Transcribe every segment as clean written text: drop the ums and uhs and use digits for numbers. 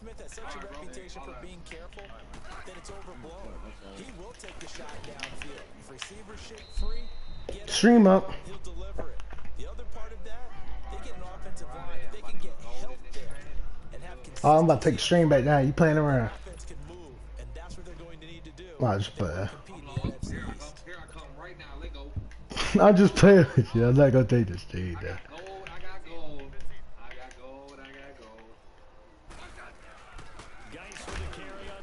Smith has such a reputation for being careful that it's overblown. He will take the shot downfield. If receivers shake free, get Stream up. he'll deliver it. The other part of that, they get an offensive line. If they can get help there and have consistency. Oh, I'm about to take the stream back down. You playing around? Offense can move, and that's what they're going to need to do. I just play. Here I come right now. Let go. I'm just playing with you. I'm not gonna take the stream down.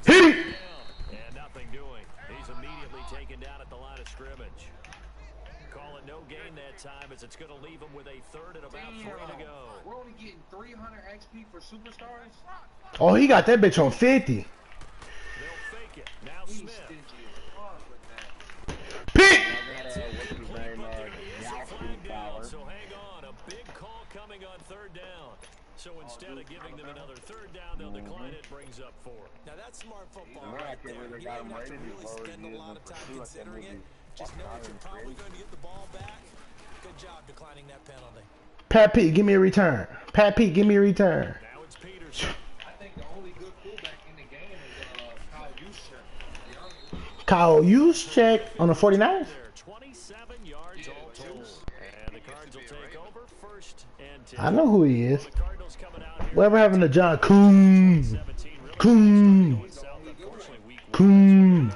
Hit it! And nothing doing. He's immediately taken down at the line of scrimmage. Call it no gain that time as it's going to leave him with a third and about 3 to go. We're only getting 300 XP for superstars. Oh, he got that bitch on 50. They'll fake it. Now Smith. Pick! So hang on. A big call coming on third down. So instead of giving them another third down, they'll decline it, brings up 4. Now that's smart football right there. You don't have to really spend a lot of time considering it. Just know that you're probably going to get the ball back. Good job declining that penalty. Pat Pete, give me a return. Pat Pete, give me a return. Now it's Peterson. I think the only good fullback in the game is Kyle Juszczyk on the 49ers? 27 yards all told. And the Cards will take over first and 10. I know who he is. Whatever happened to John Coon? Coon. Coon.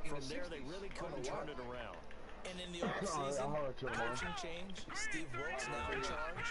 From there, they really couldn't turn it around. And in the offseason, coaching change. Steve Wilkes now in charge.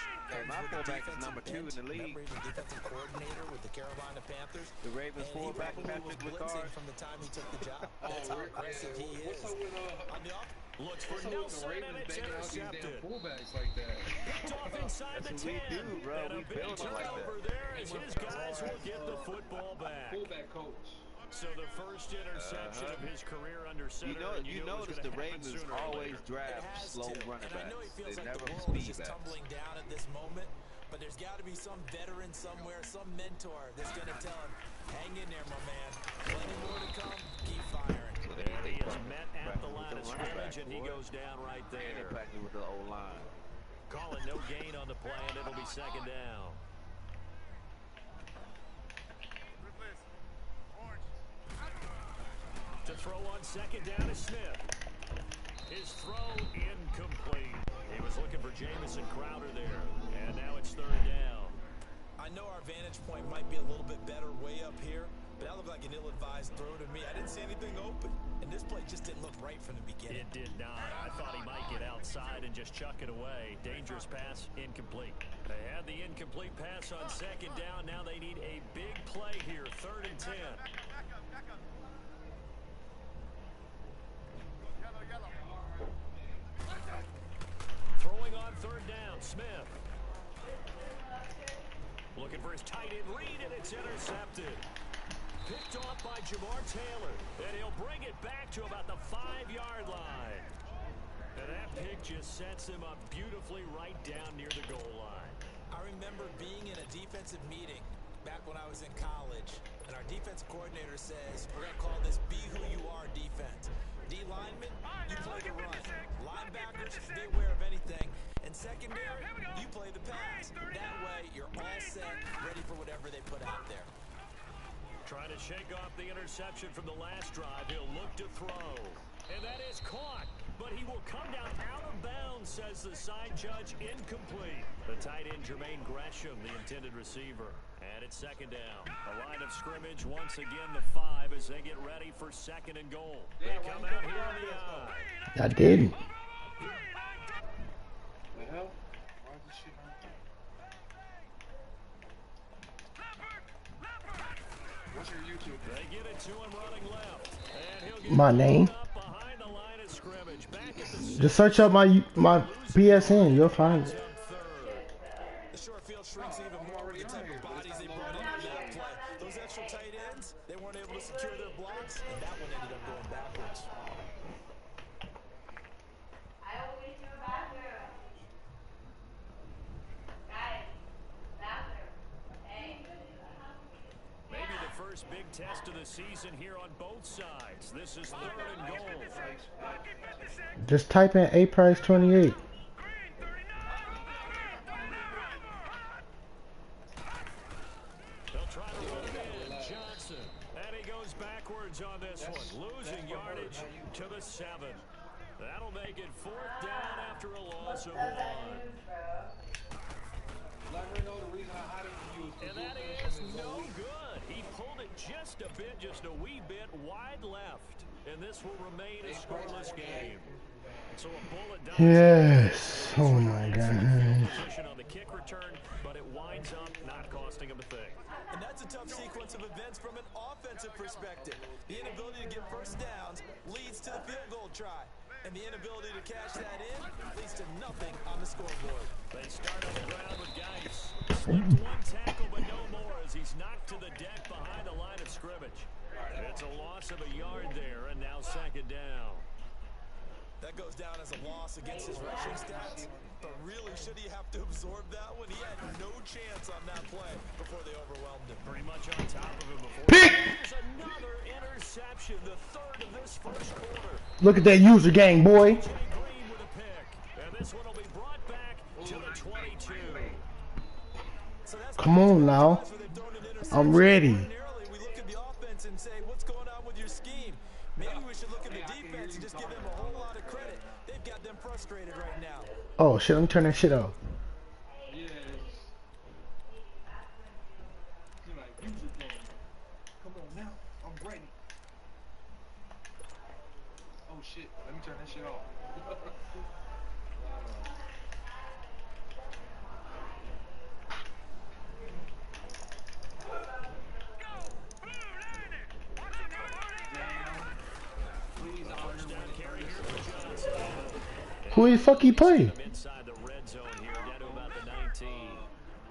My fullback is number 2 in the league. Remember, he's the defensive coordinator with the Carolina Panthers. The Ravens fullback, Patrick McCarr. From the time he took the job. That's how aggressive he is. On the looks for Nelson, and it's intercepted. Fullbacks like that. Picked off inside the 10. And a big turnover there as his guys will get the football back. Fullback coach. So the first interception of his career under center. You notice the Ravens always draft slow running backs. They never speed backs. Tumbling down at this moment, but there's got to be some veteran somewhere, some mentor that's going to tell him, hang in there, my man. Plenty more to come. Keep firing. He is met at the line of scrimmage, and he goes down right there. With the O-line. Calling no gain on the play, and it'll be second down. To throw on second down is Smith. His throw incomplete. He was looking for Jamison Crowder there, and now it's third down. I know our vantage point might be a little bit better way up here, but that looked like an ill-advised throw to me. I didn't see anything open, and this play just didn't look right from the beginning. It did not. I thought he might get outside and just chuck it away. Dangerous pass, incomplete. They had the incomplete pass on second down. Now they need a big play here, 3rd and 10. Throwing on third down, Smith. Looking for his tight end read, and it's intercepted. Picked off by Jamar Taylor, and he'll bring it back to about the 5-yard line. And that pick just sets him up beautifully right down near the goal line. I remember being in a defensive meeting back when I was in college, and our defensive coordinator says, we're going to call this Be Who You Are defense. D linemen, you play the run. Linebackers, be aware of anything. And secondary, you play the pass. That way, you're all set, ready for whatever they put out there. Trying to shake off the interception from the last drive. He'll look to throw. And that is caught. But he will come down out of bounds, says the side judge. Incomplete. The tight end, Jermaine Gresham, the intended receiver. And it's second down. The line of scrimmage once again the 5 as they get ready for second and goal. They come out here on the eye. I didn't. The hell? Why is this shit on? What's your YouTube? They get it to him running left. And he'll get my name. up behind the line of scrimmage. Back at the Just search up my PSN. You'll find it. The short field shrinks even more with the type of bodies they brought in on that play. Those extra tight ends, they weren't able to secure their blocks, and that one ended up going backwards. Maybe the first big test of the season here on both sides. This is 3rd and goal. Just type in trying to run it in. Johnson. And he goes backwards on this one. Losing yardage to the 7. That'll make it 4th down after a loss of 1. And that is no good. He pulled it just a wee bit wide left. And this will remain a scoreless game. So a bullet does. Yes. Oh my God. Position on the kick return, but it winds up not costing him a thing. And that's a tough sequence of events from an offensive perspective. The inability to get first downs leads to the field goal try. And the inability to cash that in leads to nothing on the scoreboard. They start on the ground with Geis. Slipped 1 tackle, but no more as he's knocked to the deck behind the line of scrimmage. It's a loss of a yard there, and now 2nd down. That goes down as a loss against his rushing stats. But really, should he have to absorb that one? He had no chance on that play before they overwhelmed him. Pretty much on top of him before. Pick! There's another interception, the 3rd of this first quarter. Look at that user gang, boy. Jay Green with a pick. And this one will be brought back to the 22. So that's Come on now. I'm ready. We look at the offense and say, what's going on with your scheme? Maybe we should look at the defense and just give them a whole lot of credit. They've got them frustrated right now. Oh shit, let me turn that shit off. Come on now, I'm ready. Oh shit, let me turn that shit off. Who the fuck he play? Inside the red zone here, down to about the 19.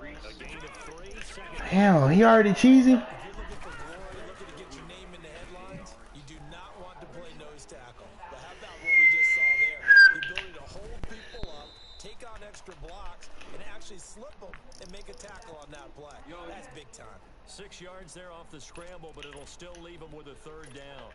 A gain of 3, 2nd. Damn, he already cheesy? If you're looking for glory, looking to get your name in the headlines, you do not want to play nose tackle. But how about what we just saw there? The ability to hold people up, take on extra blocks, and actually slip them and make a tackle on that play. That's big time. 6 yards there off the scramble, but it'll still leave him with a 3rd down.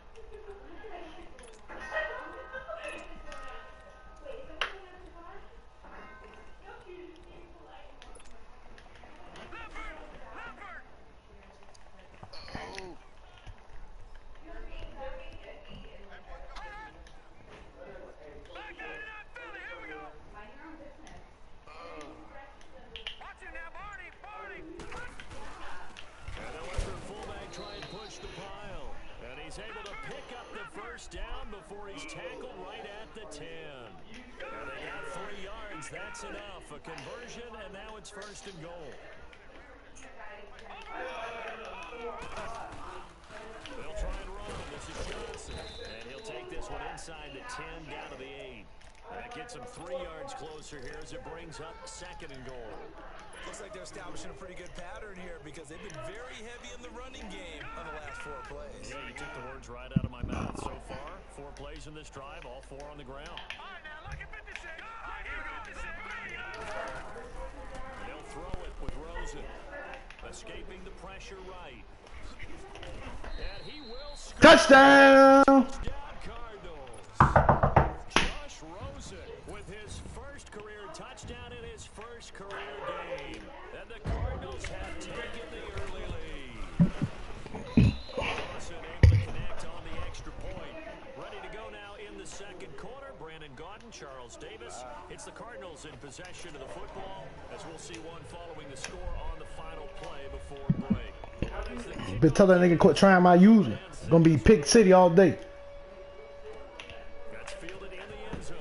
Down before he's tackled right at the 10. And they got 3 yards. That's enough. A conversion, and now it's 1st and goal. They'll try and run. This is Johnson. And he'll take this one inside the 10 down to the 8. That gets him 3 yards closer here as it brings up 2nd and goal. Looks like they're establishing a pretty good pattern here because they've been very heavy in the running game on the last 4 plays. Yeah, you took the words right out of my mouth. So far, 4 plays in this drive, all 4 on the ground. All right, now look at 56. All right, here we go. And they'll throw it with Rosen. Escaping the pressure right. And he will score. Touchdown! Touchdown, Cardinals. Josh Rosen with his first career touchdown in his first career game. And the Cardinals have taken the early lead. Rosen able to connect on the extra point. Ready to go now in the 2nd quarter. Brandon Gaudin, Charles Davis. It's the Cardinals in possession of the football as we'll see one following the score on the final play before break. But tell that nigga quit trying my user. Gonna be Pick City all day. That's fielded in the end zone.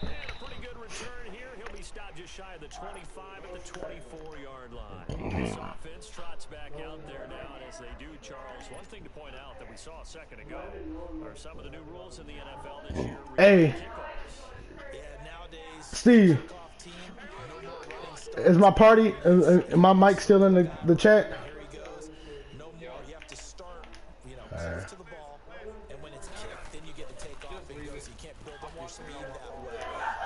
And a pretty good return here. He'll be stopped just shy of the 25 at the 24-yard line. This offense trots back out there now, and as they do, Charles, one thing to point out that we saw a second ago are some of the new rules in the NFL this year. Hey, Steve, is my party, my mic still in the chat? Here he goes. No more. You have to start, close to the ball, and when it's kicked, then you get to take off and go, so you can't build up your speed that way.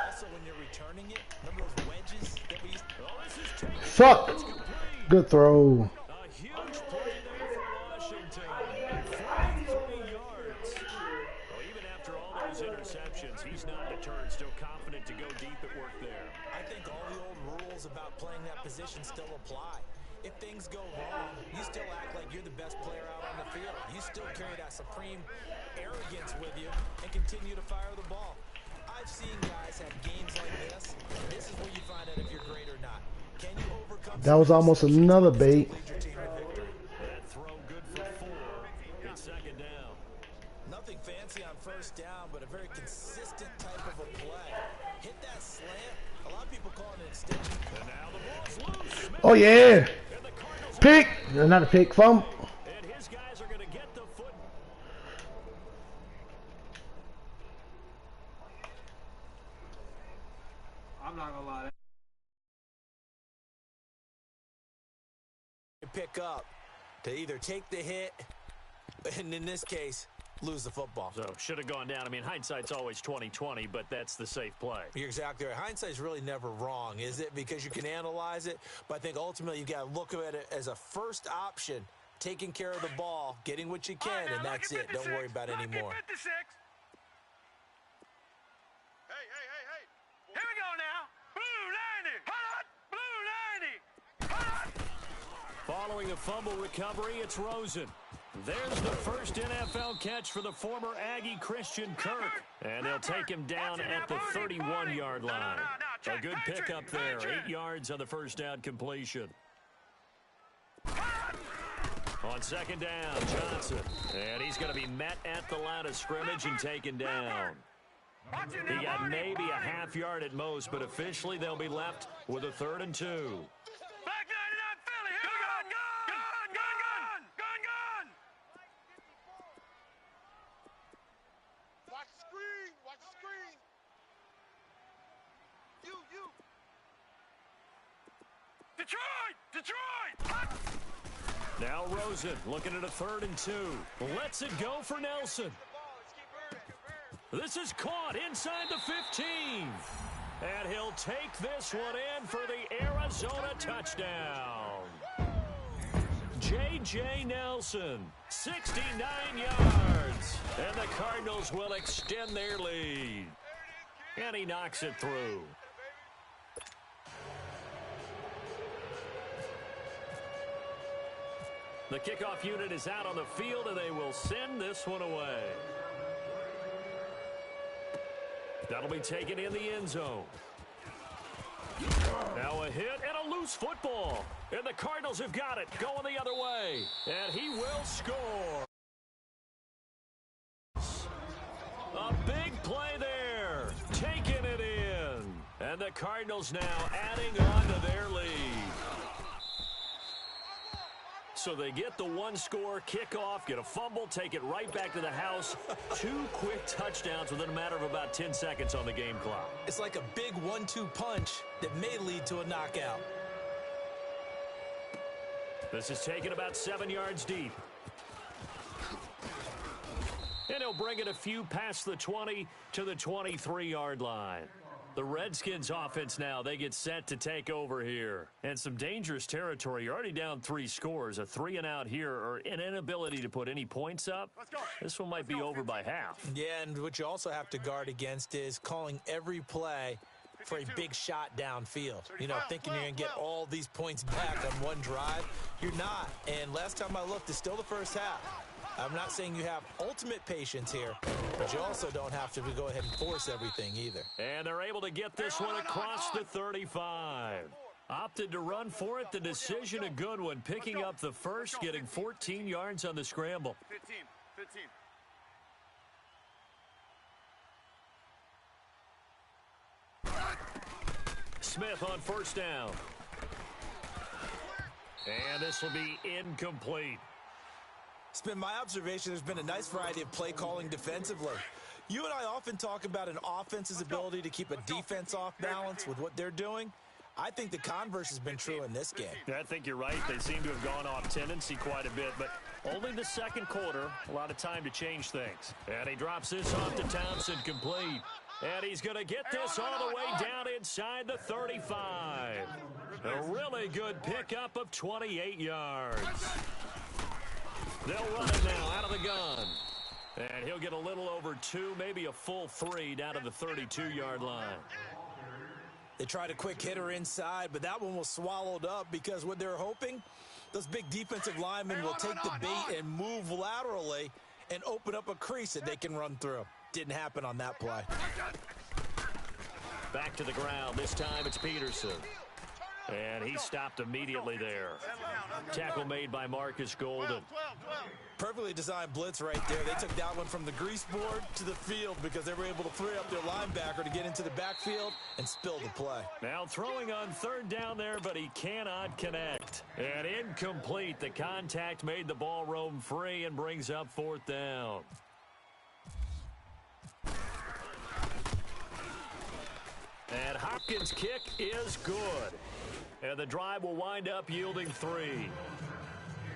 Also, when you're returning it, remember those wedges that we used to... Oh, this is too... Fuck! Good throw. A huge play there for Washington. 43 yards. Well, even after all those interceptions, he's not deterred. Still confident to go deep at work there. I think all the old rules about playing that position still apply. If things go wrong, you still act like you're the best player out on the field. You still carry that supreme arrogance with you and continue to fire the ball. I've seen guys have games like this. This is where you find out if you're great or not. Can you overcome? That was almost another bait. That throw good for 4. It's second down. Nothing fancy on first down, but a very consistent type of a play. Hit that slant. A lot of people call it an extension. And now the ball's loose. Oh yeah. Pick. Not a pick. Fumble. And his guys are going to get the foot. I'm not gonna lie. Pick up to either take the hit, and in this case, lose the football. So should have gone down. I mean, hindsight's always 20/20, but that's the safe play. You're exactly right. Hindsight's really never wrong, is it? Because you can analyze it, but I think ultimately you got to look at it as a first option, taking care of the ball, getting what you can, and that's it. Don't worry about it anymore. Hey. Here we go now. Blue 90. Hot. Blue 90. Hot. Following a fumble recovery, it's Rosen. There's the first NFL catch for the former Aggie Christian Kirk. And they'll take him down at the 31-yard line. A good pickup there. 8 yards on the first down completion. On second down, Johnson. And he's going to be met at the line of scrimmage and taken down. He got maybe a half yard at most, but officially they'll be left with a 3rd and 2. Back 99 Philly. Here we go. Gun. Watch the screen. You. Detroit. Now Rosen looking at a 3rd and 2. Lets it go for Nelson. This is caught inside the 15. And he'll take this one in for the Arizona touchdown. J.J. Nelson, 69 yards. And the Cardinals will extend their lead. And he knocks it through. The kickoff unit is out on the field, and they will send this one away. That'll be taken in the end zone. Now a hit and a loose football. And the Cardinals have got it, going the other way. And he will score. A big play there. Taking it in. And the Cardinals now adding on to their lead. So they get the 1-score kickoff, get a fumble, take it right back to the house. 2 quick touchdowns within a matter of about 10 seconds on the game clock. It's like a big 1-2 punch that may lead to a knockout. This is taken about 7 yards deep. And he'll bring it a few past the 20 to the 23-yard line. The Redskins offense now, they get set to take over here. And some dangerous territory. You're already down 3 scores. A 3-and-out here, or an inability to put any points up. This one might be over by half. Yeah, and what you also have to guard against is calling every play for a big shot downfield. You know, thinking you're going to get all these points back on one drive. You're not. And last time I looked, it's still the first half. I'm not saying you have ultimate patience here, but you also don't have to go ahead and force everything either. And they're able to get this one across the 35. Opted to run for it. The decision a good one. Picking up the first, getting 14 yards on the scramble. 15. Smith on first down. And this will be incomplete. It's been my observation there's been a nice variety of play calling defensively. You and I often talk about an offense's ability to keep a defense off balance with what they're doing. I think the converse has been true in this game. I think you're right. They seem to have gone off tendency quite a bit, but only the second quarter. A lot of time to change things. And he drops this off to Townsend, complete. And he's going to get this all the way down inside the 35. A really good pickup of 28 yards. They'll run it now out of the gun. And he'll get a little over 2, maybe a full 3 down to the 32-yard line. They tried a quick hitter inside, but that one was swallowed up because what they're hoping, those big defensive linemen will take the bait and move laterally and open up a crease that they can run through. Didn't happen on that play. Back to the ground. This time it's Peterson. And he stopped immediately there. Tackle made by Marcus Golden. Perfectly designed blitz right there. They took that one from the grease board to the field because they were able to free up their linebacker to get into the backfield and spill the play. Now throwing on third down there, but he cannot connect. And incomplete. The contact made the ball roam free and brings up fourth down. And Hopkins' kick is good. And the drive will wind up yielding 3.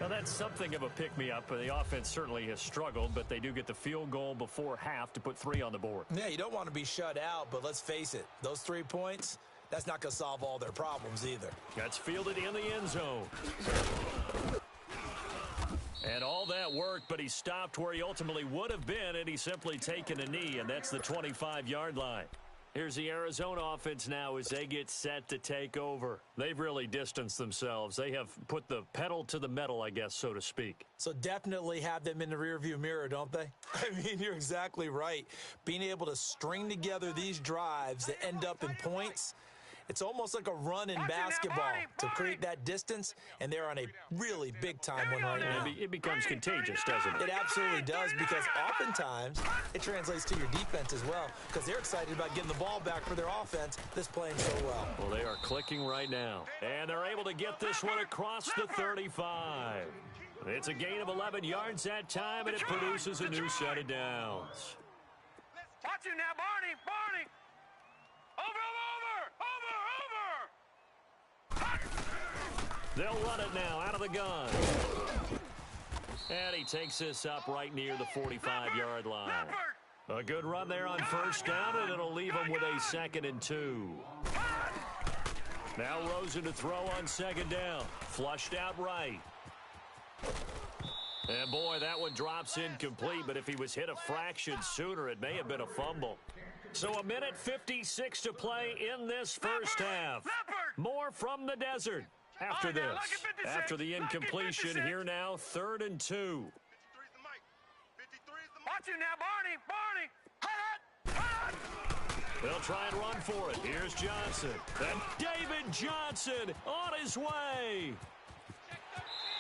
Now, that's something of a pick-me-up. The offense certainly has struggled, but they do get the field goal before half to put 3 on the board. Yeah, you don't want to be shut out, but let's face it, those 3 points, that's not going to solve all their problems either. That's fielded in the end zone. And all that work, but he stopped where he ultimately would have been, and he's simply taken a knee, and that's the 25-yard line. Here's the Arizona offense now as they get set to take over. They've really distanced themselves. They have put the pedal to the metal, I guess, so to speak. So definitely have them in the rearview mirror, don't they? I mean, you're exactly right. Being able to string together these drives that end up in points, it's almost like a run in basketball to create that distance, and they're on a really big-time one right now. It becomes contagious, doesn't it? It absolutely does, because oftentimes it translates to your defense as well, because they're excited about getting the ball back for their offense that's playing so well. Well, they are clicking right now, and they're able to get this one across the 35. It's a gain of 11 yards that time, and it produces a new set of downs. Watch him now, Barney! Barney! They'll run it now out of the gun. And he takes this up right near the 45-yard line. A good run there on first down, and it'll leave him with a 2nd and 2. Now Rosen to throw on second down. Flushed out right. And boy, that one drops incomplete, but if he was hit a fraction sooner, it may have been a fumble. So 1:56 to play in this first half. More from the desert. After this, after the incompletion, here now, 3rd and 2. Watch him now, Barney! They'll try and run for it. Here's Johnson. And David Johnson on his way.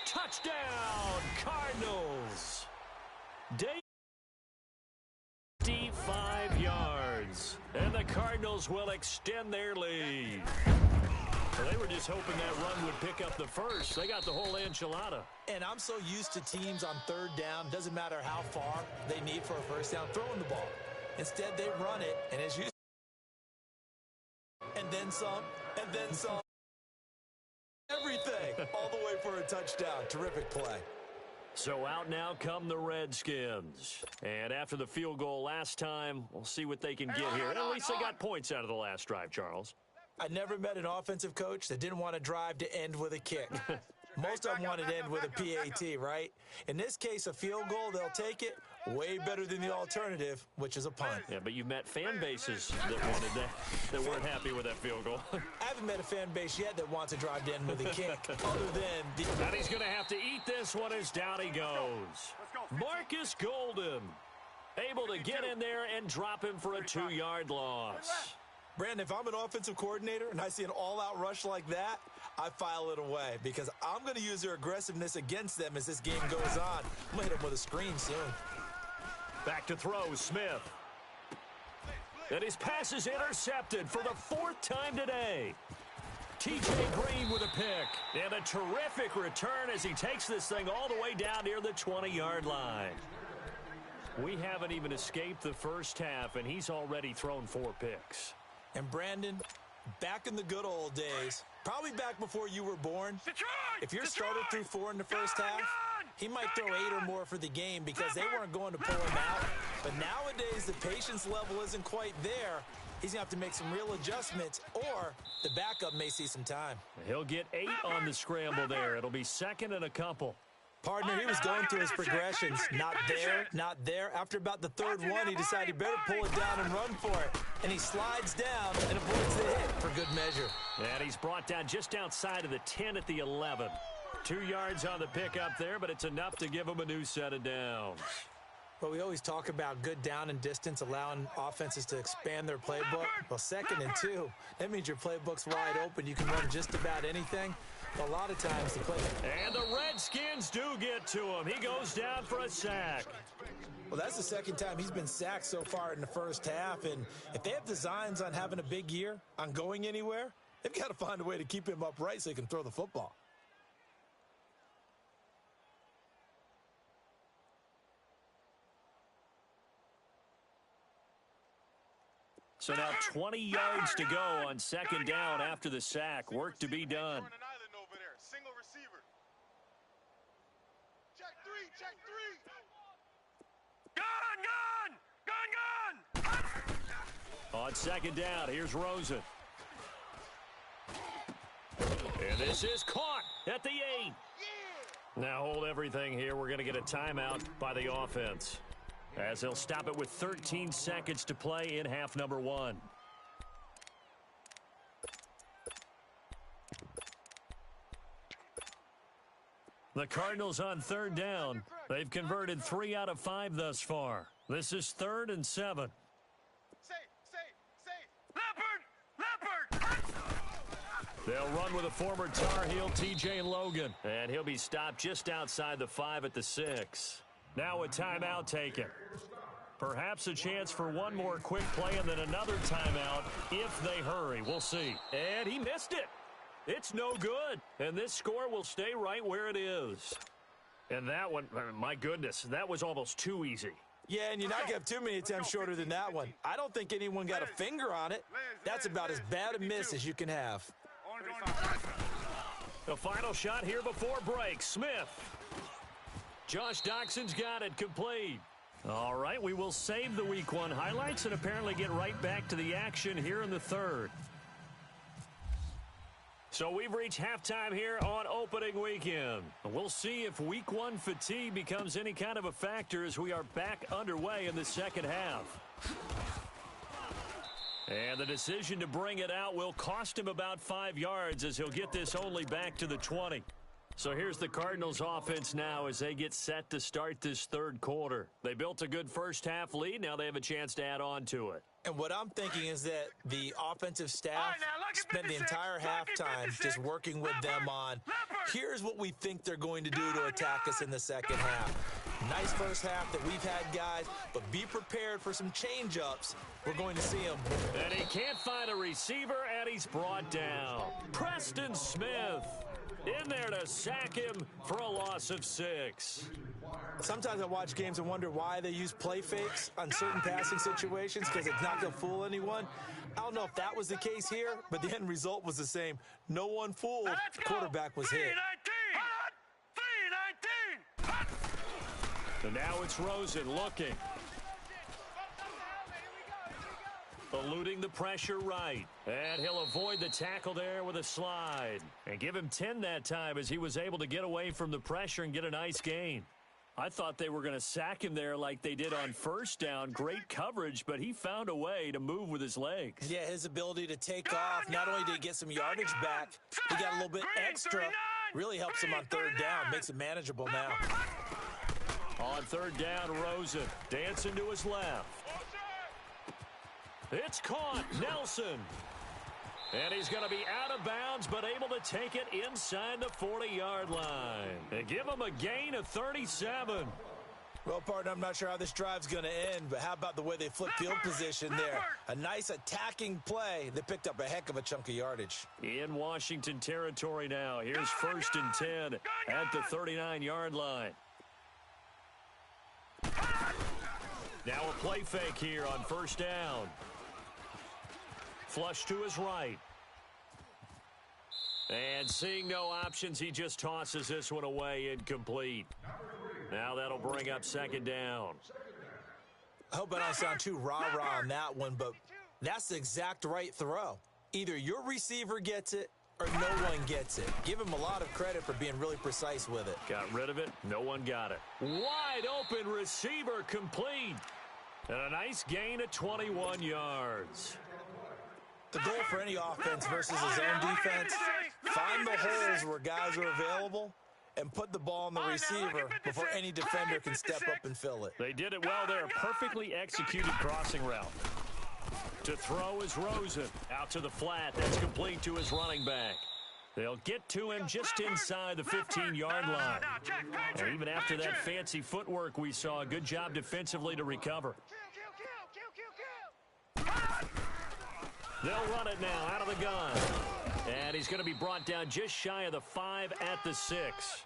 Touchdown, Cardinals. 55 yards. And the Cardinals will extend their lead. Well, they were just hoping that run would pick up the first. They got the whole enchilada. And I'm so used to teams on third down, doesn't matter how far they need for a first down, throwing the ball. Instead, they run it, and as you and then some, and then some. Everything, all the way for a touchdown. Terrific play. So out now come the Redskins. And after the field goal last time, we'll see what they can get here. And at least they got points out of the last drive, Charles. I never met an offensive coach that didn't want to drive to end with a kick. Most of them wanted to end with a PAT, right? In this case, a field goal, they'll take it. Way better than the alternative, which is a punt. Yeah, but you've met fan bases that wanted that weren't happy with that field goal. I haven't met a fan base yet that wants to drive to end with a kick, other than the... And he's going to have to eat this one as down he goes. Marcus Golden able to get in there and drop him for a 2-yard loss. Brandon, if I'm an offensive coordinator and I see an all-out rush like that, I file it away because I'm going to use their aggressiveness against them as this game goes on. I'm going to hit them with a screen soon. Back to throw, Smith. And his pass is intercepted for the 4th time today. T.J. Green with a pick. And a terrific return as he takes this thing all the way down near the 20-yard line. We haven't even escaped the first half, and he's already thrown 4 picks. And Brandon, back in the good old days, probably back before you were born, if your starter threw 4 in the first half, he might throw 8 or more for the game because they weren't going to pull him out. But nowadays, the patience level isn't quite there. He's going to have to make some real adjustments, or the backup may see some time. He'll get 8 on the scramble there. It'll be 2nd and a couple. Partner, he was going through his progressions. Not there, not there. After about the third one, he decided he better pull it down and run for it. And he slides down and avoids the hit for good measure. And he's brought down just outside of the 10 at the 11. 2 yards on the pickup there, but it's enough to give him a new set of downs. But we always talk about good down and distance, allowing offenses to expand their playbook. Well, 2nd and 2, that means your playbook's wide open. You can run just about anything. A lot of times the play. And the Redskins do get to him. He goes down for a sack. Well, that's the 2nd time he's been sacked so far in the first half. And if they have designs on having a big year, on going anywhere, they've got to find a way to keep him upright so he can throw the football. So now 20 yards to go on 2nd down after the sack. Work to be done. Single receiver. Check 3, check 3. On 2nd down, here's Rosen. And this is caught at the 8. Now hold everything here. We're going to get a timeout by the offense, as they'll stop it with 13 seconds to play in half number 1. The Cardinals on 3rd down. They've converted 3 out of 5 thus far. This is 3rd and 7. Leopard! They'll run with a former Tar Heel, TJ Logan. And he'll be stopped just outside the 5 at the 6. Now a timeout taken. Perhaps a chance for one more quick play and then another timeout if they hurry. We'll see. And he missed it. It's no good. And this score will stay right where it is. And that one, my goodness, that was almost too easy. Yeah, and you're not going to have too many attempts shorter than that one. I don't think anyone got a finger on it. That's about as bad a miss as you can have. The final shot here before break. Smith. Josh Doxson's got it complete. All right, we will save the Week 1 highlights and apparently get right back to the action here in the 3rd. So we've reached halftime here on opening weekend. We'll see if Week 1 fatigue becomes any kind of a factor as we are back underway in the 2nd half. And the decision to bring it out will cost him about 5 yards as he'll get this only back to the 20. So here's the Cardinals offense now as they get set to start this 3rd quarter. They built a good first half lead. Now they have a chance to add on to it. And what I'm thinking is that the offensive staff spent the entire halftime just working with them on, here's what we think they're going to do to attack us in the 2nd half. Nice first half that we've had, guys, but be prepared for some change-ups. We're going to see them. And he can't find a receiver, and he's brought down. Preston Smith in there to sack him for a loss of 6. Sometimes I watch games and wonder why they use play fakes on certain passing situations because it's not going to fool anyone. I don't know if that was the case here, but the end result was the same. No one fooled. The quarterback was hit. 3-19. So now it's Rosen looking. Eluding the pressure right. And he'll avoid the tackle there with a slide. And give him 10 that time as he was able to get away from the pressure and get a nice gain. I thought they were going to sack him there like they did on first down. Great coverage, but he found a way to move with his legs. Yeah, his ability to take off, not only did he get some yardage back, he got a little bit extra. Really helps him on 3rd down, makes it manageable now. On 3rd down, Rosen dancing to his left. It's caught, Nelson. And he's going to be out of bounds, but able to take it inside the 40-yard line. They give him a gain of 37. Well, partner, I'm not sure how this drive's going to end, but how about the way they flip field position there? A nice attacking play. They picked up a heck of a chunk of yardage. In Washington territory now. Here's 1st and 10 at the 39-yard line. Now a play fake here on 1st down. Flush to his right. And seeing no options, he just tosses this one away, incomplete. Now that'll bring up 2nd down. I hope I don't sound too rah-rah on that one, but that's the exact right throw. Either your receiver gets it or no one gets it. Give him a lot of credit for being really precise with it. Got rid of it. No one got it. Wide open receiver complete. And a nice gain of 21 yards. The goal for any offense versus his own defense, find the holes where guys are available and put the ball on the receiver before any defender can step up and fill it. They did it well there. Perfectly executed crossing route. To throw is Rosen. Out to the flat. That's complete to his running back. They'll get to him just inside the 15-yard line. And even after that fancy footwork we saw, a good job defensively to recover. They'll run it now out of the gun. And he's going to be brought down just shy of the 5 at the 6.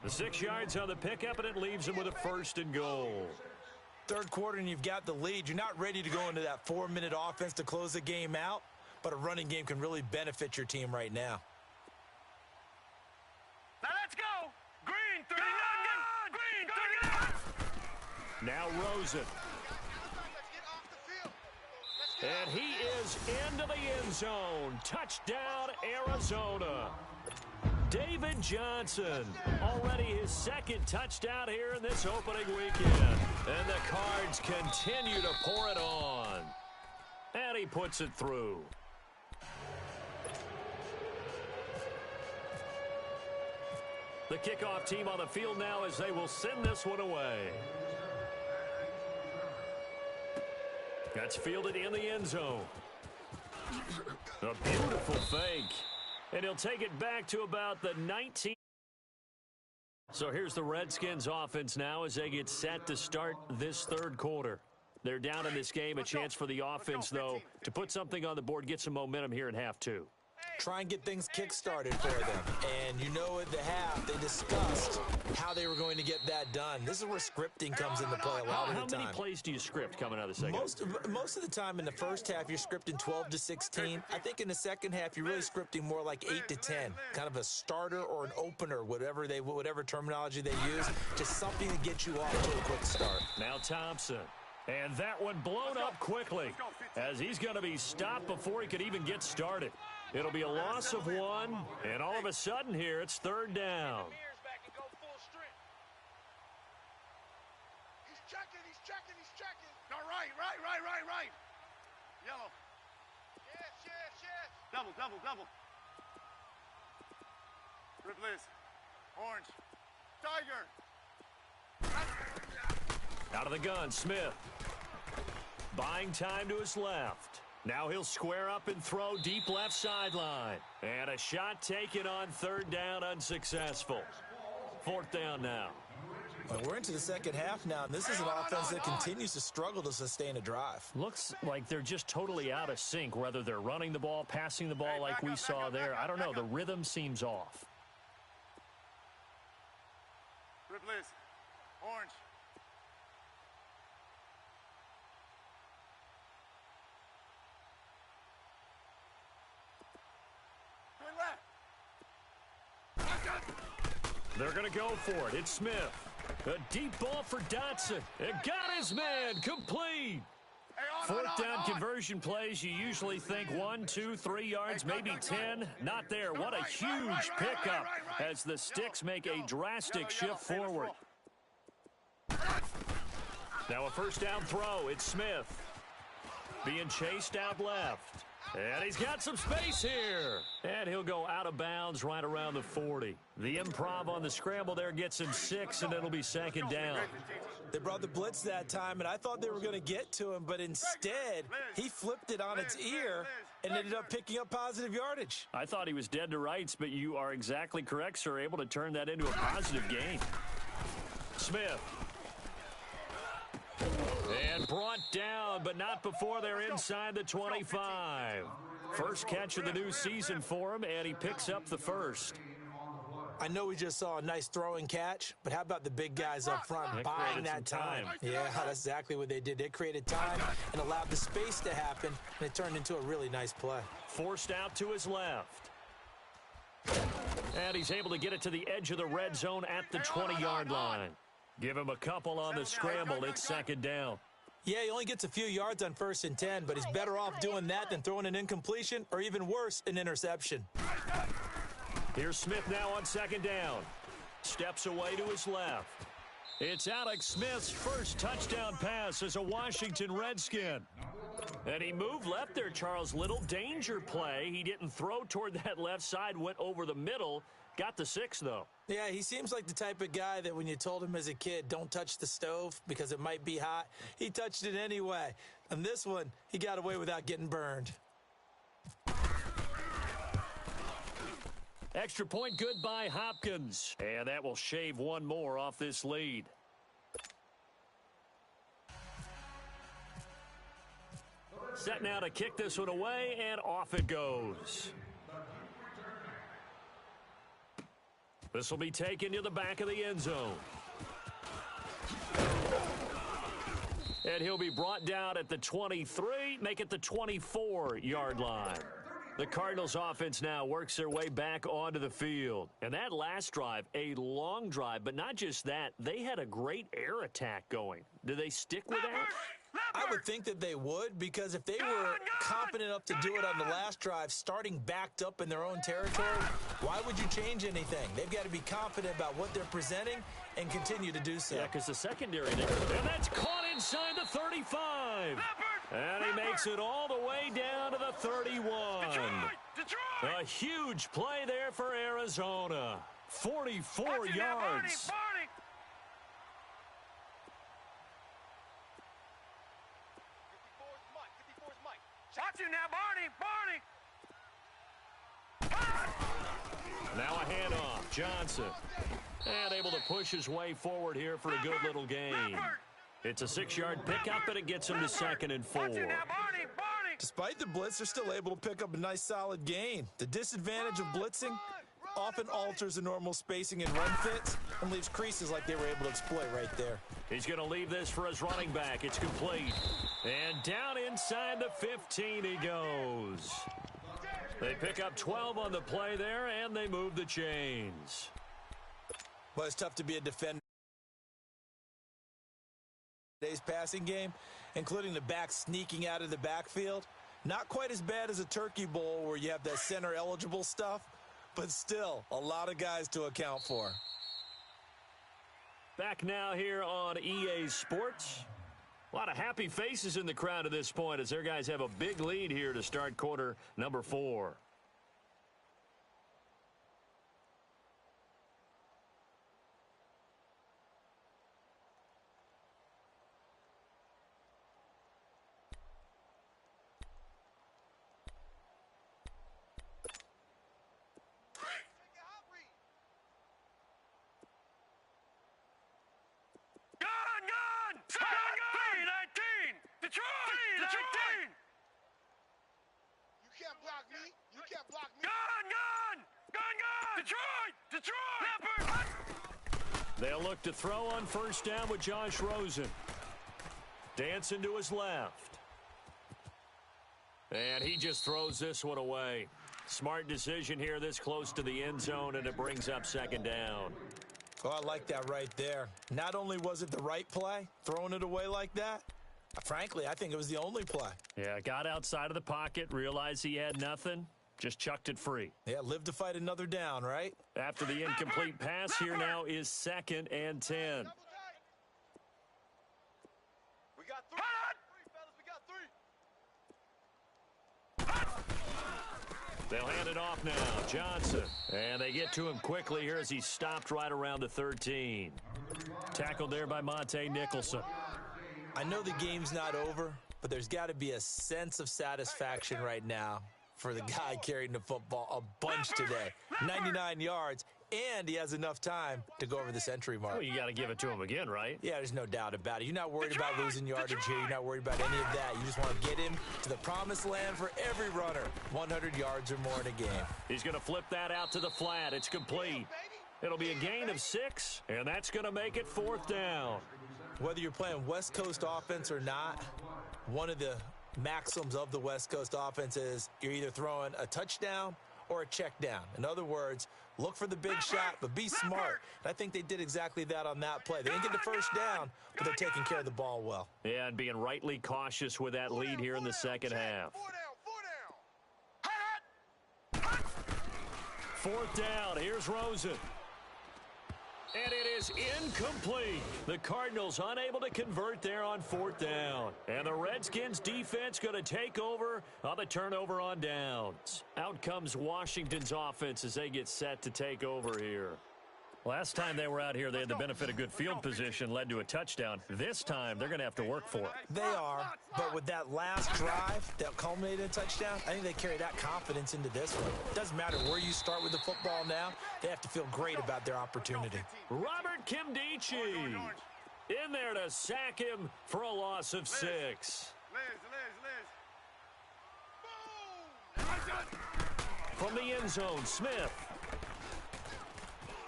The 6 yards on the pickup, and it leaves him with a 1st and goal. Third quarter and you've got the lead. You're not ready to go into that 4-minute offense to close the game out, but a running game can really benefit your team right now. Now let's go. Green, 39. Green, 39. Now Rosen. And he is into the end zone. Touchdown, Arizona. David Johnson, already his 2nd touchdown here in this opening weekend. And the Cards continue to pour it on. And he puts it through. The kickoff team on the field now as they will send this one away. That's fielded in the end zone. A beautiful fake. And he'll take it back to about the 19. So here's the Redskins offense now as they get set to start this third quarter. They're down in this game. A chance for the offense, though, to put something on the board, get some momentum here in half 2. Try and get things kick-started for them. And you know at the half, they discussed how they were going to get that done. This is where scripting comes into play a lot of the time. How many plays do you script coming out of the second? Most of the time in the first half, you're scripting 12 to 16. I think in the second half, you're really scripting more like 8 to 10. Kind of a starter or an opener, whatever terminology they use. Just something to get you off to a quick start. Now Thompson. And that one blown up quickly as he's going to be stopped before he could even get started. It'll be a loss of 1, and all of a sudden here, it's 3rd down. He's checking. No, right. Yellow. Yes. Double. Ripley's. Orange. Tiger. Out of the gun, Smith. Buying time to his left. Now he'll square up and throw deep left sideline. And a shot taken on 3rd down, unsuccessful. 4th down now. Well, we're into the second half now, and this is an offense that continues to struggle to sustain a drive. Looks like they're just totally out of sync, whether they're running the ball, passing the ball like we saw there. I don't know. The rhythm seems off. Ripley's. Orange. They're going to go for it. It's Smith. A deep ball for Dotson. And got his man complete. 4th down conversion plays, you usually think 1, 2, 3 yards, maybe 10. Not there. What a huge pickup as the Sticks make a drastic shift forward. Now a 1st down throw. It's Smith. Being chased out left. And he's got some space here. And he'll go out of bounds right around the 40. The improv on the scramble there gets him 6, and it'll be 2nd down. They brought the blitz that time, and I thought they were going to get to him, but instead, he flipped it on its ear and ended up picking up positive yardage. I thought he was dead to rights, but you are exactly correct, sir. Able to turn that into a positive gain. Smith. And brought down, but not before they're inside the 25. First catch of the new season for him, and he picks up the 1st. I know we just saw a nice throwing catch, but how about the big guys up front buying that time? Yeah, that's exactly what they did. They created time and allowed the space to happen, and it turned into a really nice play. Forced out to his left. And he's able to get it to the edge of the red zone at the 20-yard line. Give him a couple on the scramble. It's 2nd down. Yeah, he only gets a few yards on 1st and 10, but he's better off doing that than throwing an incompletion or even worse, an interception. Here's Smith now on 2nd down. Steps away to his left. It's Alex Smith's first touchdown pass as a Washington Redskin. And he moved left there, Charles. Little danger play. He didn't throw toward that left side, went over the middle. Got the 6, though. Yeah, he seems like the type of guy that when you told him as a kid, don't touch the stove because it might be hot, he touched it anyway. On this one, he got away without getting burned. Extra point good by Hopkins. And that will shave one more off this lead. Set now to kick this one away, and off it goes. This will be taken to the back of the end zone. And he'll be brought down at the 23, make it the 24-yard line. The Cardinals offense now works their way back onto the field. And that last drive, a long drive, but not just that, they had a great air attack going. Do they stick with that? I would think that they would, because if they were confident enough to do it on the last drive, starting backed up in their own territory, why would you change anything? They've got to be confident about what they're presenting and continue to do so. Yeah, because the secondary there, and that's caught inside the 35. And he makes it all the way down to the 31. A huge play there for Arizona. 44 yards. Watch him now, Barney! Now a handoff. Johnson. And able to push his way forward here for a good little gain. It's a 6-yard pickup, and it gets him to 2nd and 4. Despite the blitz, they're still able to pick up a nice solid gain. The disadvantage of blitzing often alters the normal spacing and run fits and leaves creases like they were able to exploit right there. He's going to leave this for his running back. It's complete. And down inside the 15 he goes. They pick up 12 on the play there, and they move the chains. Well, it's tough to be a defender. Today's passing game, including the back sneaking out of the backfield. Not quite as bad as a turkey bowl where you have that center eligible stuff, but still a lot of guys to account for. Back now here on EA Sports. A lot of happy faces in the crowd at this point as their guys have a big lead here to start quarter number 4. They'll look to throw on 1st down with Josh Rosen. Dancing to his left. And he just throws this one away. Smart decision here this close to the end zone, and it brings up 2nd down. Oh, I like that right there. Not only was it the right play, throwing it away like that, frankly, I think it was the only play. Yeah, got outside of the pocket, realized he had nothing, just chucked it free. Yeah, live to fight another down, right? After the incomplete pass, here now is 2nd and 10. We got 3. Fellas, we got 3. They'll hand it off now. Johnson. And they get to him quickly here as he's stopped right around the 13. Tackled there by Monte Nicholson. I know the game's not over, but there's got to be a sense of satisfaction right now for the guy carrying the football a bunch today. 99 yards, and he has enough time to go over the century mark. Well, you got to give it to him again, right? Yeah, there's no doubt about it. You're not worried about losing yardage here. You're not worried about any of that. You just want to get him to the promised land for every runner. 100 yards or more in a game. He's going to flip that out to the flat. It's complete. It'll be a gain of 6, and that's going to make it 4th down. Whether you're playing West Coast offense or not, one of the maxims of the West Coast offense is you're either throwing a touchdown or a check down. In other words, look for the big shot, but be smart. And I think they did exactly that on that play. They didn't get the first down, but they're taking care of the ball well. Yeah, and being rightly cautious with that lead here in the second half. 4th down. Here's Rosen. And it is incomplete. The Cardinals unable to convert there on 4th down. And the Redskins defense going to take over on the turnover on downs. Out comes Washington's offense as they get set to take over here. Last time they were out here, they had the benefit of good field position, led to a touchdown. This time, they're going to have to work for it. They are, but with that last drive that culminated in a touchdown, I think they carry that confidence into this one. It doesn't matter where you start with the football now. They have to feel great about their opportunity. Robert Kimdichie in there to sack him for a loss of 6. From the end zone, Smith.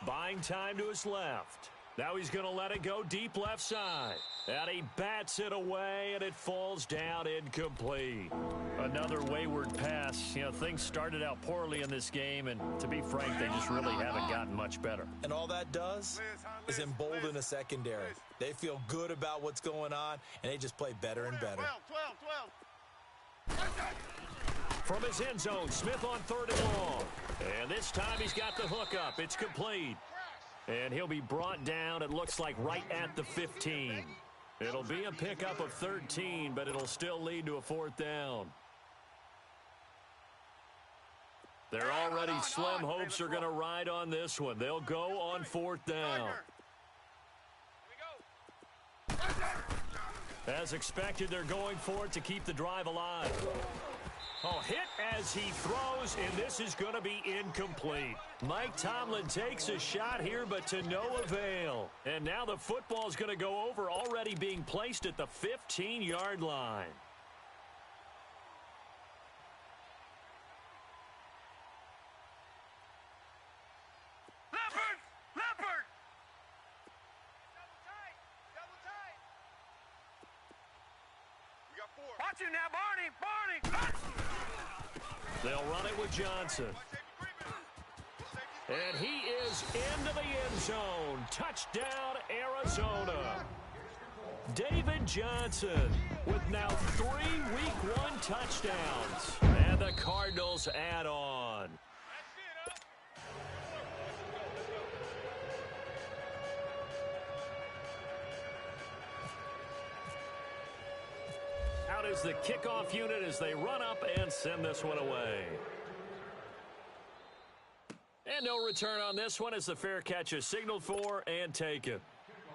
Buying time to his left. Now he's going to let it go deep left side. And he bats it away, and it falls down incomplete. Another wayward pass. You know, things started out poorly in this game, and to be frank, they just really haven't gotten much better. And all that does is embolden a secondary. They feel good about what's going on, and they just play better and better. 12. From his end zone, Smith on 3rd and long. And this time he's got the hook up. It's complete. And he'll be brought down, it looks like, right at the 15. It'll be a pickup of 13, but it'll still lead to a 4th down. Their already slim hopes are going to ride on this one. They'll go on 4th down. As expected, they're going for it to keep the drive alive. Oh, hit as he throws, and this is going to be incomplete. Mike Tomlin takes a shot here, but to no avail. And now the football is going to go over, already being placed at the 15-yard line. Leopard! Double tight. We got 4. Watch him now, Barney! They'll run it with Johnson. And he is into the end zone. Touchdown, Arizona. David Johnson with now 3 Week 1 touchdowns. And the Cardinals add on. Out is the kickoff unit as they run up and send this one away. And no return on this one as the fair catch is signaled for and taken.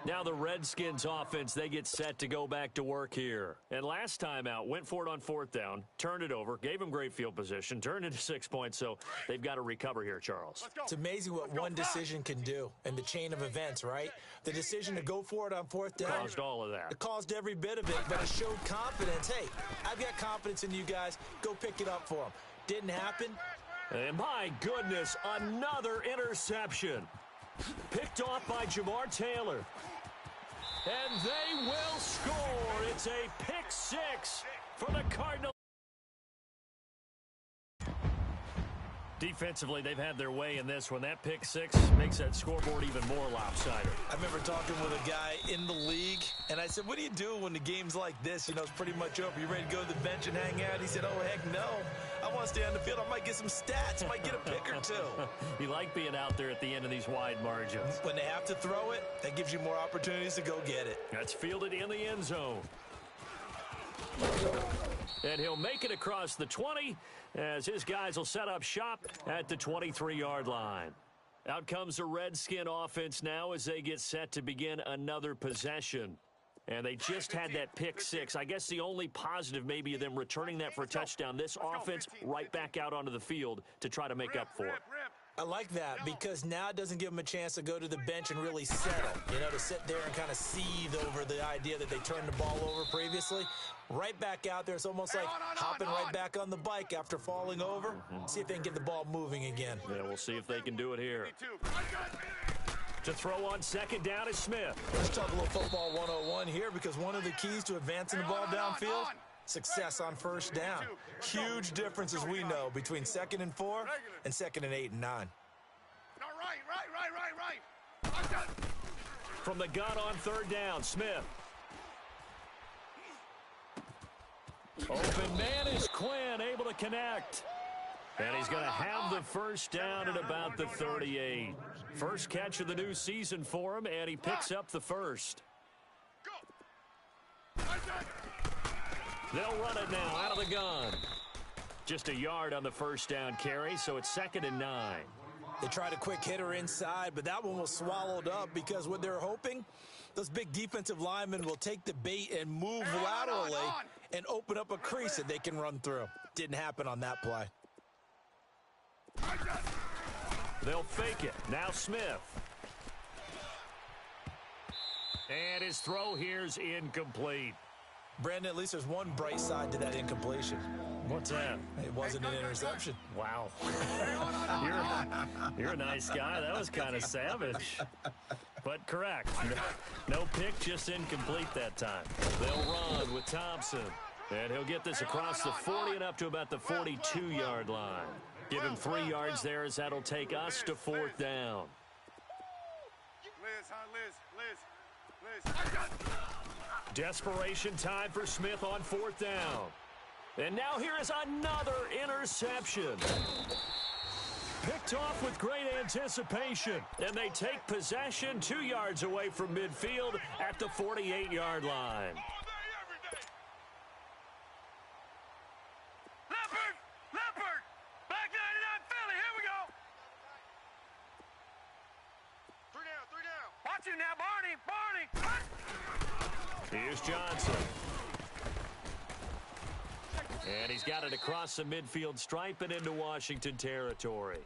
Now the Redskins offense, they get set to go back to work here. And last time out, went for it on 4th down, turned it over, gave them great field position, turned it to 6 points, so they've got to recover here, Charles. It's amazing what one decision can do in the chain of events, right? The decision to go for it on 4th down. Caused all of that. It caused every bit of it, but it showed confidence. Hey, I've got confidence in you guys. Go pick it up for them. Didn't happen. And my goodness, another interception. Picked off by Jamar Taylor. And they will score. It's a pick 6 for the Cardinals. Defensively, they've had their way in this one. That pick 6 makes that scoreboard even more lopsided. I remember talking with a guy in the league, and I said, what do you do when the game's like this? You know, it's pretty much over. You ready to go to the bench and hang out? He said, oh, heck no. I want to stay on the field. I might get some stats. I might get a pick or 2. You like being out there at the end of these wide margins. When they have to throw it, that gives you more opportunities to go get it. That's fielded in the end zone. And he'll make it across the 20 as his guys will set up shop at the 23-yard line. Out comes the Redskin offense now as they get set to begin another possession. And they just had that pick 6. I guess the only positive maybe of them returning that for a touchdown. This offense right back out onto the field to try to make up for it. I like that because now it doesn't give them a chance to go to the bench and really settle, you know, to sit there and kind of seethe over the idea that they turned the ball over previously. Right back out there. It's almost like hopping right back on the bike after falling over. See if they can get the ball moving again. Yeah, we'll see if they can do it here. To throw on 2nd down is Smith. Let's talk a little football 101 here because one of the keys to advancing the ball downfield Success on first down. Huge difference, as we know, between 2nd and 4 and 2nd and 8 and 9. No, right. From the gun on 3rd down, Smith. Open man is Quinn, able to connect. And he's going to have the first down at about the 38. First catch of the new season for him, and he picks up the first. They'll run it now out of the gun. Just a yard on the first down carry, so it's 2nd and 9. They tried a quick hitter inside, but that one was swallowed up because what they're hoping, those big defensive linemen will take the bait and move laterally and open up a crease that they can run through. Didn't happen on that play. They'll fake it. Now Smith. And his throw here's incomplete. Brandon, at least there's one bright side to that incompletion. What's that? It wasn't an interception. Wow. You're a nice guy. That was kind of savage. But correct. No pick, just incomplete that time. They'll run with Thompson. And he'll get this across the 40 and up to about the 42-yard line. Give him 3 yards there as that'll take us to 4th down. Liz. Desperation time for Smith on 4th down. And now here is another interception. Picked off with great anticipation. And they take possession 2 yards away from midfield at the 48-yard line. Leopard! Black 99 Philly, here we go! 3 down. Watch him now, Barney! Here's Johnson. And he's got it across the midfield stripe and into Washington territory.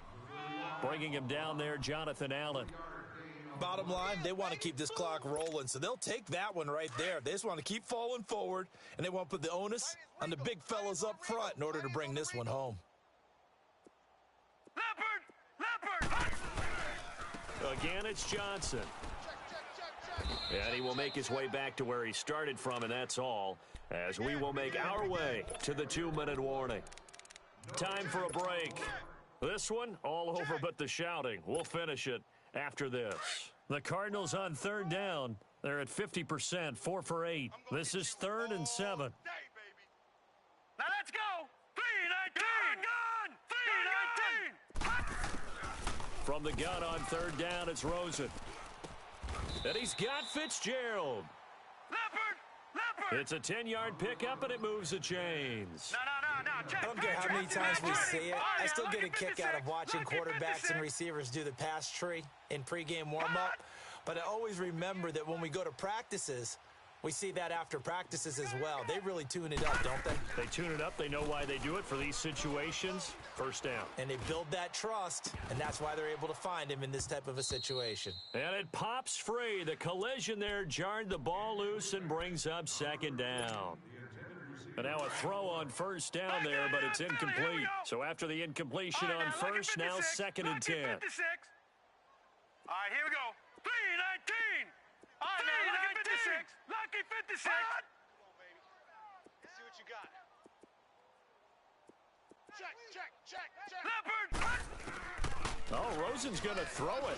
Bringing him down there, Jonathan Allen. Bottom line, they want to keep this clock rolling, so they'll take that one right there. They just want to keep falling forward, and they want to put the onus on the big fellas up front in order to bring this one home. Leopard! Again, it's Johnson. And he will make his way back to where he started from, and that's all, as we will make our way to the 2-minute warning. Time for a break. This one, all over but the shouting. We'll finish it after this. The Cardinals on 3rd down. They're at 50%, 4 for 8. This is 3rd and 7. Now let's go! 3-19! From the gun on 3rd down, it's Rosen. And he's got Fitzgerald. Leopard! It's a 10-yard pickup, and it moves the chains. No. I don't care how many times we see it. I still get a kick out of watching quarterbacks and receivers do the pass tree in pregame warm-up. But I always remember that when we go to practices, we see that after practices as well. They really tune it up, don't they? They tune it up. They know why they do it for these situations. First down. And they build that trust, and that's why they're able to find him in this type of a situation. And it pops free. The collision there jarred the ball loose and brings up 2nd down. And now a throw on 1st down there, but it's incomplete. So after the incompletion on 1st, now 2nd and 10. All right, here we go. 3-19! All right, now, lucky 56. Lucky 56. Come on, baby. Let's see what you got. Check. Leopard! Oh, Rosen's going to throw it.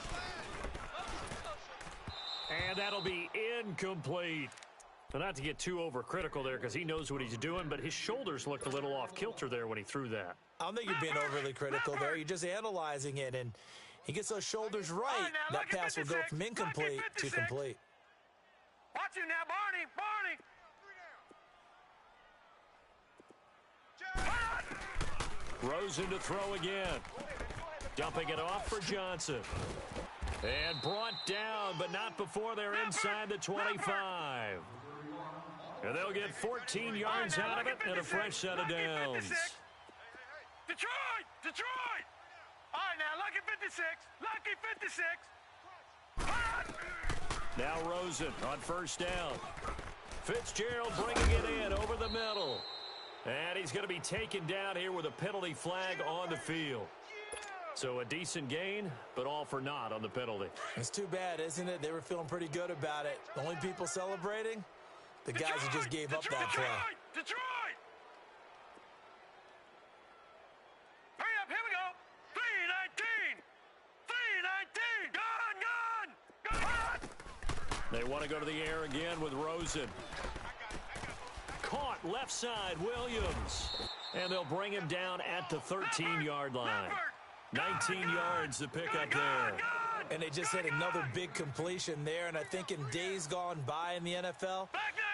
And that'll be incomplete. But not to get too overcritical there because he knows what he's doing, but his shoulders looked a little off kilter there when he threw that. I don't think you're being overly critical there. You're just analyzing it, and he gets those shoulders right. That pass will go from incomplete to complete. Watch him now, Barney! Rosen to throw again. Dumping it off for Johnson. And brought down, but not before they're inside the 25. And they'll get 14 yards out of it and a fresh set of downs. Detroit! All right, now, lucky 56. Now Rosen on 1st down. Fitzgerald bringing it in over the middle. And he's going to be taken down here with a penalty flag on the field. So a decent gain, but all for naught on the penalty. It's too bad, isn't it? They were feeling pretty good about it. The only people celebrating, the guys who just gave up that play. Detroit! They want to go to the air again with Rosen. Caught left side, Williams. And they'll bring him down at the 13-yard line. 19 yards to pick up there. And they just hit another big completion there. And I think in days gone by in the NFL,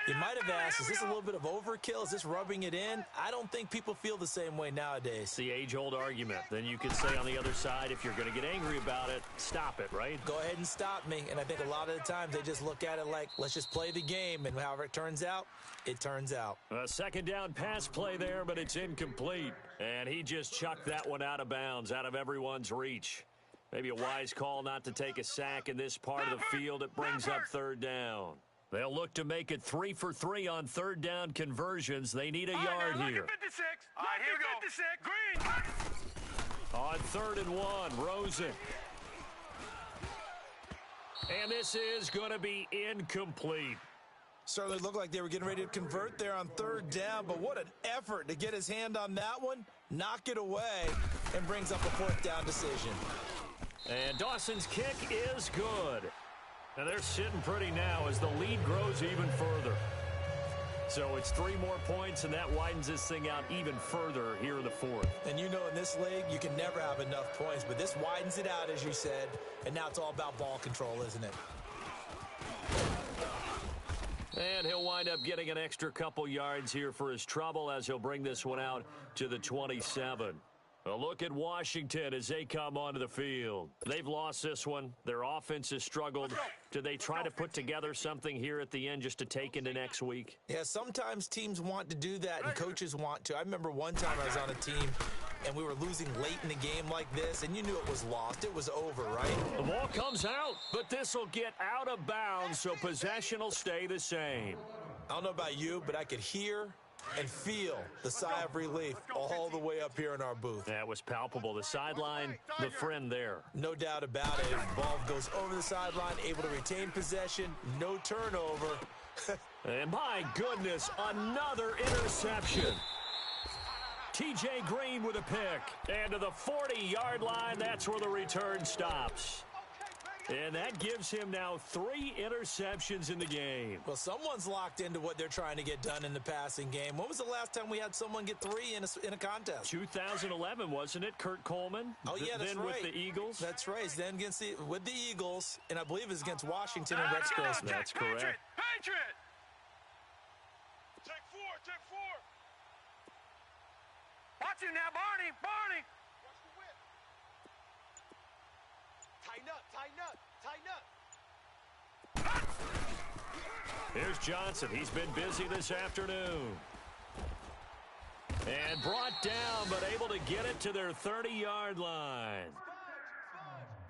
you might have asked, is this a little bit of overkill? Is this rubbing it in? I don't think people feel the same way nowadays. It's the age-old argument. Then you could say on the other side, if you're going to get angry about it, stop it, right? Go ahead and stop me. And I think a lot of the times they just look at it like, let's just play the game. And however it turns out, it turns out. A second down pass play there, but it's incomplete. And he just chucked that one out of bounds, out of everyone's reach. Maybe a wise call not to take a sack in this part of the field. It brings up third down. They'll look to make it 3 for 3 on third down conversions. They need a yard here. 56. All right, here we go. 56. Green. On 3rd and 1, Rosen. And this is going to be incomplete. Certainly looked like they were getting ready to convert there on 3rd down, but what an effort to get his hand on that one, knock it away, and brings up a 4th down decision. And Dawson's kick is good. Now they're sitting pretty now as the lead grows even further. So it's 3 more points, and that widens this thing out even further here in the 4th. And you know in this league, you can never have enough points, but this widens it out, as you said, and now it's all about ball control, isn't it? And he'll wind up getting an extra couple yards here for his trouble as he'll bring this one out to the 27. A look at Washington as they come onto the field. They've lost this one. Their offense has struggled. Do they try to put together something here at the end just to take into next week? Yeah, sometimes teams want to do that and coaches want to. I remember one time I was on a team and we were losing late in the game like this, and you knew it was lost. It was over, right? The ball comes out, but this will get out of bounds, so possession will stay the same. I don't know about you, but I could hear and feel the sigh of relief all the way up here in our booth. That was palpable. The sideline, the friend there. No doubt about it. Ball goes over the sideline, able to retain possession, no turnover. And my goodness, another interception. T.J. Green with a pick. And to the 40-yard line, that's where the return stops. And that gives him now 3 interceptions in the game. Well, someone's locked into what they're trying to get done in the passing game. When was the last time we had someone get 3 in a contest? 2011, wasn't it? Kurt Coleman? Oh, yeah, that's then right. With the Eagles? That's right. Then with the Eagles, and I believe it's against Washington and Rex Grossman. That's correct. Patriot. Take 4, take 4. Watch him now, Barney. Barney. Watch the whip. Tighten up, tighten up, tighten up. Here's Johnson. He's been busy this afternoon. And brought down, but able to get it to their 30-yard line.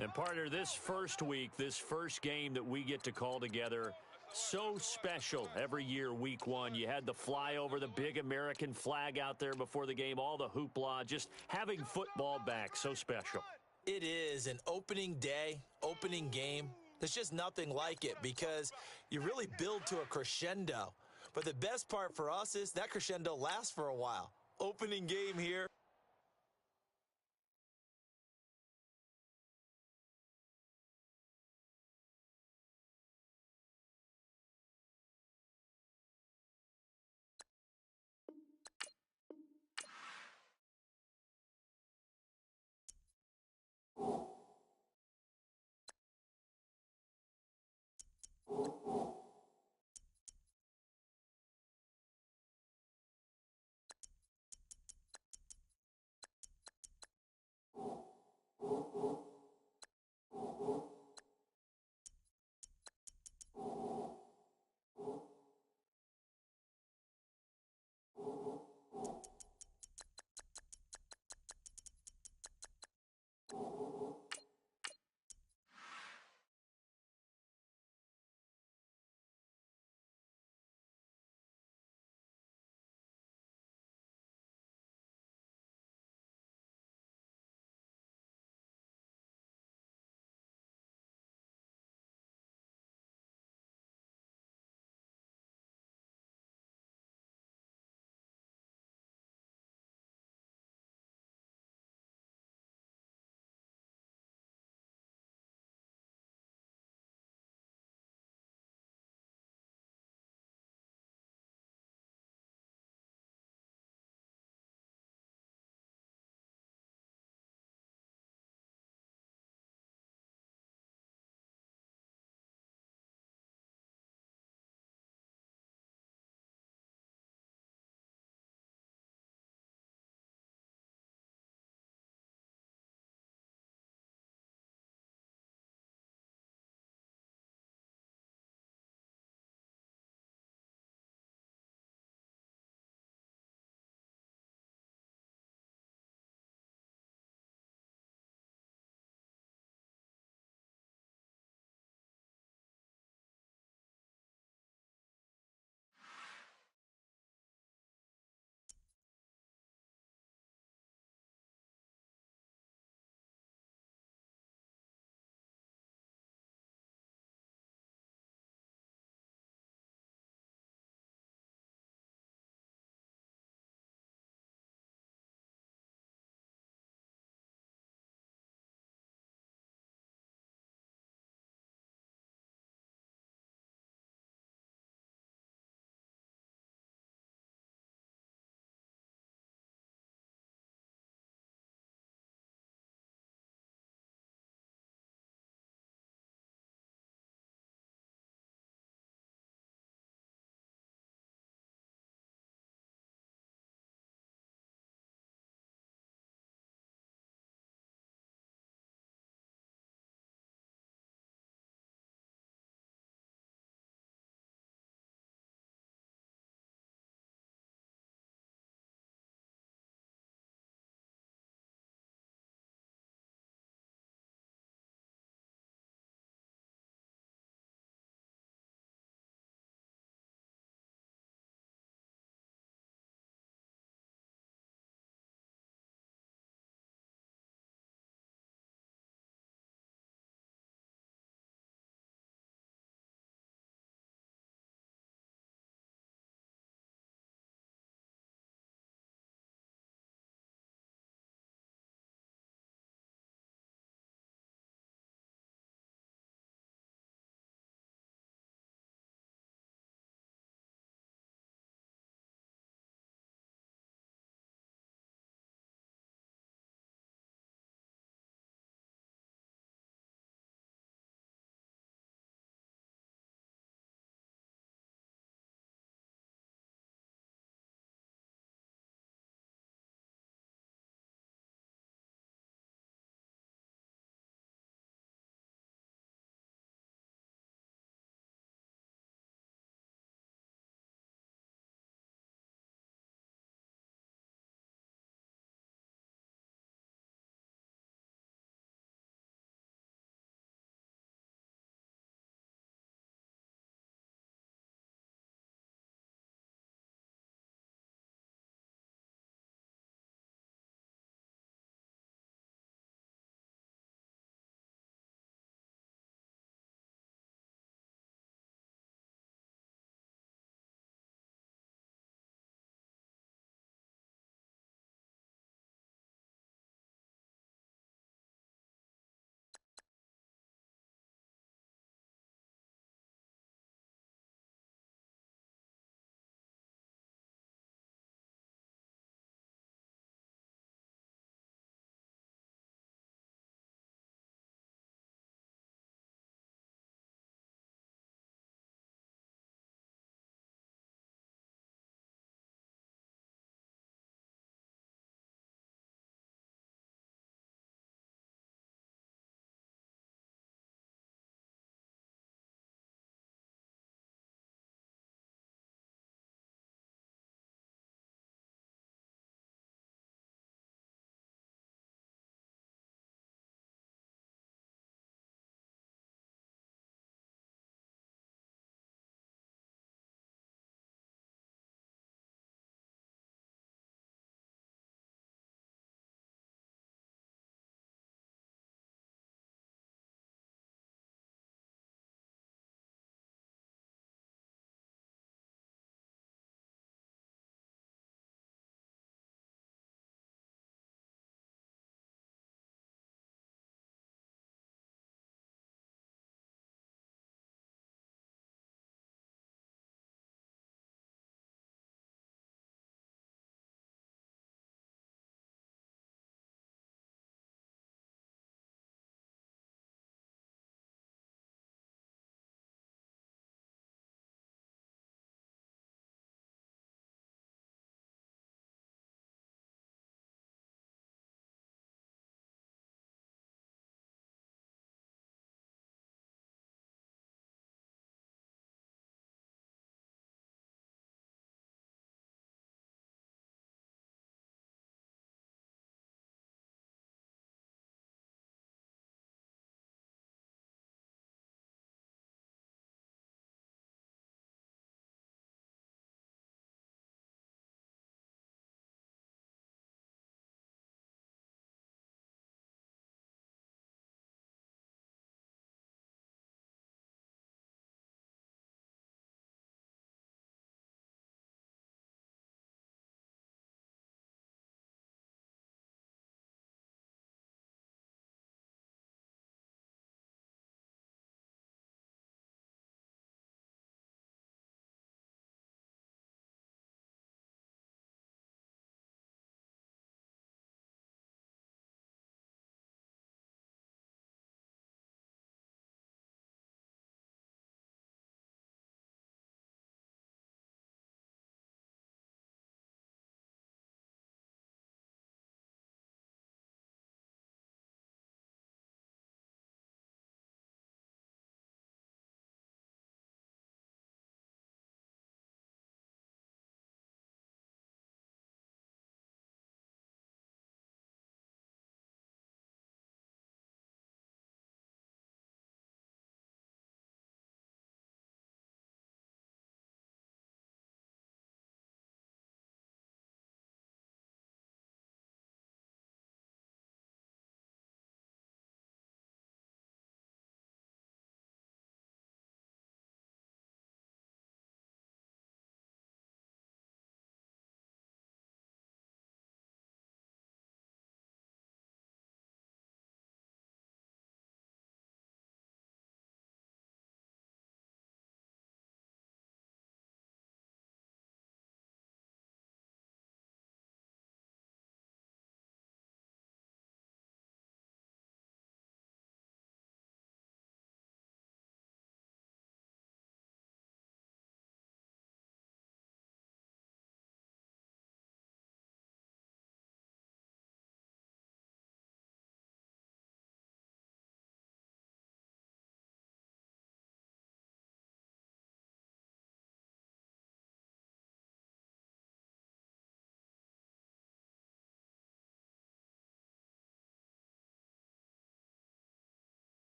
And partner, this first week, this first game that we get to call together, so special every year, week 1. You had the flyover, the big American flag out there before the game, all the hoopla, just having football back, so special. It is an opening day, opening game. There's just nothing like it because you really build to a crescendo. But the best part for us is that crescendo lasts for a while. Opening game here.